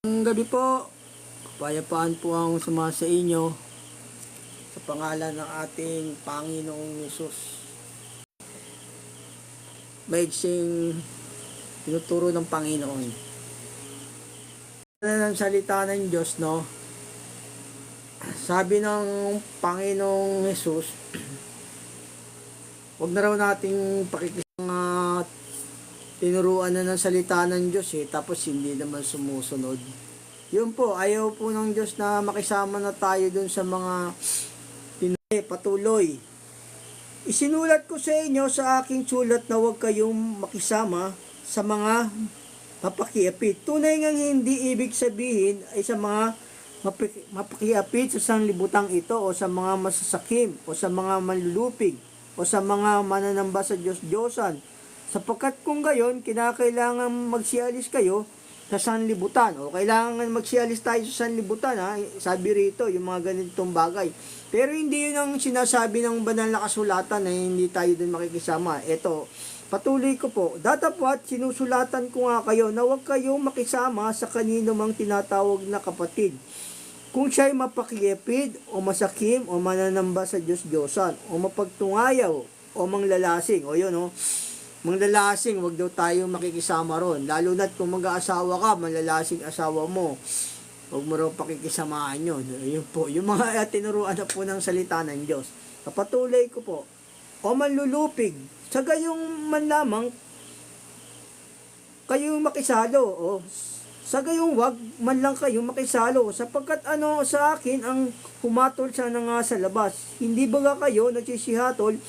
Ang gabi po, kapayapaan po ang sumasa inyo sa pangalan ng ating Panginoong Hesus. Maigsing tinuturo ng Panginoon. Ng salita ng Diyos, no? Sabi ng Panginoong Hesus, huwag na raw nating pakikisama tinuruan na ng salita ng Diyos tapos hindi naman sumusunod. Yun po, ayaw po ng Diyos na makisama na tayo dun sa mga patuloy. Isinulat ko sa inyo sa aking sulat na huwag kayong makisama sa mga mapakiapit. Tunay ngang hindi ibig sabihin ay sa mga mapakiapit sa sanglibutang ito o sa mga masasakim o sa mga manlulupig o sa mga mananamba sa Diyos-Diyosan. Sapagkat kung gayon, kinakailangan magsialis kayo sa sanlibutan. O kailangan magsialis tayo sa sanlibutan, ha? Sabi rito, yung mga ganitong bagay. Pero hindi yun ang sinasabi ng banal na kasulatan na hindi tayo dun makikisama. Ito, patuloy ko po. Datapwat, sinusulatan ko nga kayo na huwag kayong makisama sa kanino mang tinatawag na kapatid. Kung siya'y mapakiapid o masakim o mananamba sa Diyos-Diyosan o mapagtungayaw o manglalasing. O yun, o. Manglalasing, wag daw tayo makikisama ron. Lalo na't kung mag-aasawa ka, manlalasing asawa mo, wag mo raw pakikisamahan yun. Yun po, yung mga tinuruan na po ng salita ng Diyos. Kapatuloy ko po, o manlulupig, sa gayong man lamang, kayong makisalo, o sa gayong wag man lang kayong makisalo, sapagkat sa akin ang humatol sa nga sa labas. Hindi ba kayo nagsisihatol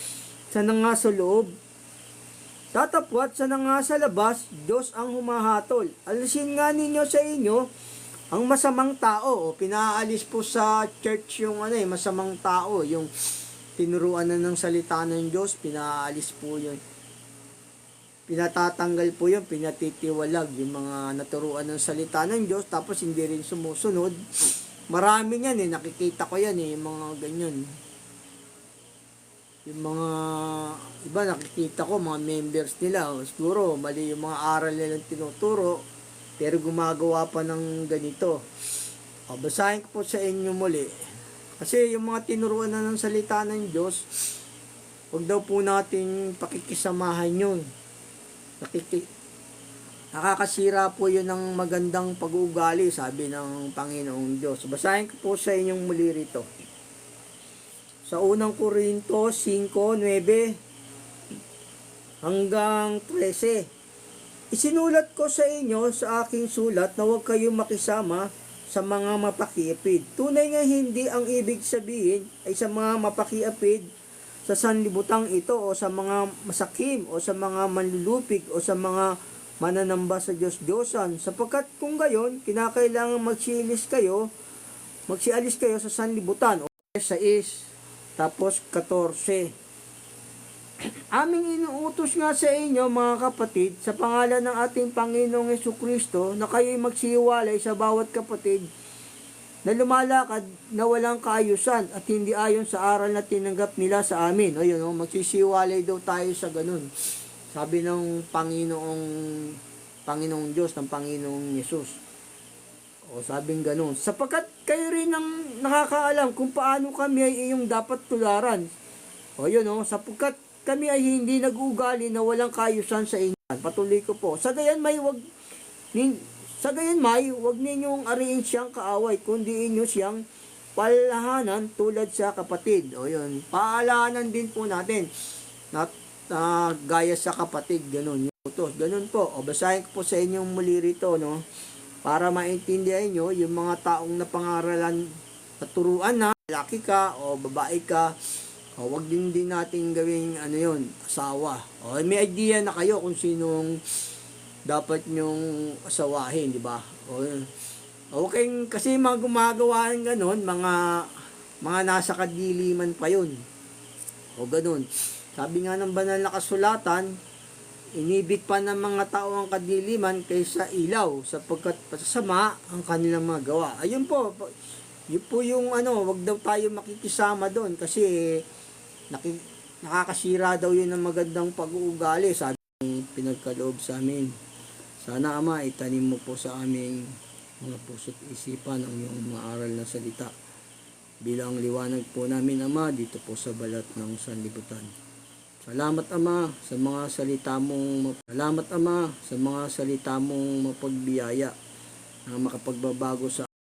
sa nga sa loob? Tatapwat sa nga sa labas, Diyos ang humahatol. Alisin nga ninyo sa inyo ang masamang tao. O pinaalis po sa church yung masamang tao. Yung tinuruan na ng salita ng Diyos, pinaalis po yun. Pinatatanggal po yun, pinatitiwalag yung mga naturuan ng salita ng Diyos, tapos hindi rin sumusunod. Marami yan nakikita ko yan yung mga ganyan. Yung mga iba nakikita ko, mga members nila, siguro mali yung mga aral nilang tinuturo, pero gumagawa pa ng ganito. Basahin ko po sa inyo muli. Kasi yung mga tinuruan na ng salita ng Diyos, huwag daw po natin pakikisamahan yun. Nakakasira po yun ng magandang pag-uugali, sabi ng Panginoong Diyos. Basahin ko po sa inyong muli rito. Sa unang Korinto 5:9 hanggang 13. Isinulat ko sa inyo sa aking sulat na huwag kayong makisama sa mga mapakiapid. Tunay nga hindi ang ibig sabihin ay sa mga mapakiapid sa sanlibutang ito o sa mga masakim o sa mga manlulupig o sa mga mananamba sa Diyos-Diyosan. Sapagkat kung gayon, kinakailangan magsialis kayo sa sanlibutan. O sa tapos 14. Aming inuutos nga sa inyo mga kapatid sa pangalan ng ating Panginoong Hesukristo na kayo'y magsihiwalay sa bawat kapatid na lumalakad na walang kaayusan at hindi ayon sa aral na tinanggap nila sa amin. O yun, magsisiwalay daw tayo sa ganun. Sabi ng Panginoong Diyos, ng Panginoong Hesus. O sabing ganun. Sapagkat kayo rin ang nakakaalam kung paano kami ay iyong dapat tularan. O yun sapagkat kami ay hindi nag-uugali na walang kaayusan sa inyo. Patuloy ko po. Sa gayon may wag ninyong ariin siyang kaaway, kundi inyo siyang palahanan tulad sa kapatid. O yun. Paalahanan din po natin na gaya sa kapatid. Ganun. Ganun po. O basahin ko po sa inyong muli rito, para maintindihan nyo yung mga taong napangaralan at turuan na lalaki ka o babae ka, wag din natin gawing asawa. O may idea na kayo kung sinong dapat nyong asawahin, di ba? Okay, kasi mga gumagawa ng ganun, mga nasa kadiliman pa yun. O ganun. Sabi nga ng banal na kasulatan, inibig pa ng mga tao ang kadiliman kaysa ilaw, sapagkat pasasama ang kanilang mga gawa. Ayun po, yun po yung wag daw tayo makikisama doon kasi nakakasira daw yun ng magandang pag-uugali, sabi pinagkaloob sa amin. Sana Ama, itanim mo po sa aming mga puso't isipan ang iyong mga aral na salita. Bilang liwanag po namin, Ama, dito po sa balat ng sanlibutan. Salamat, Ama, sa mga salita mong mapagbiyaya na makapagbabago sa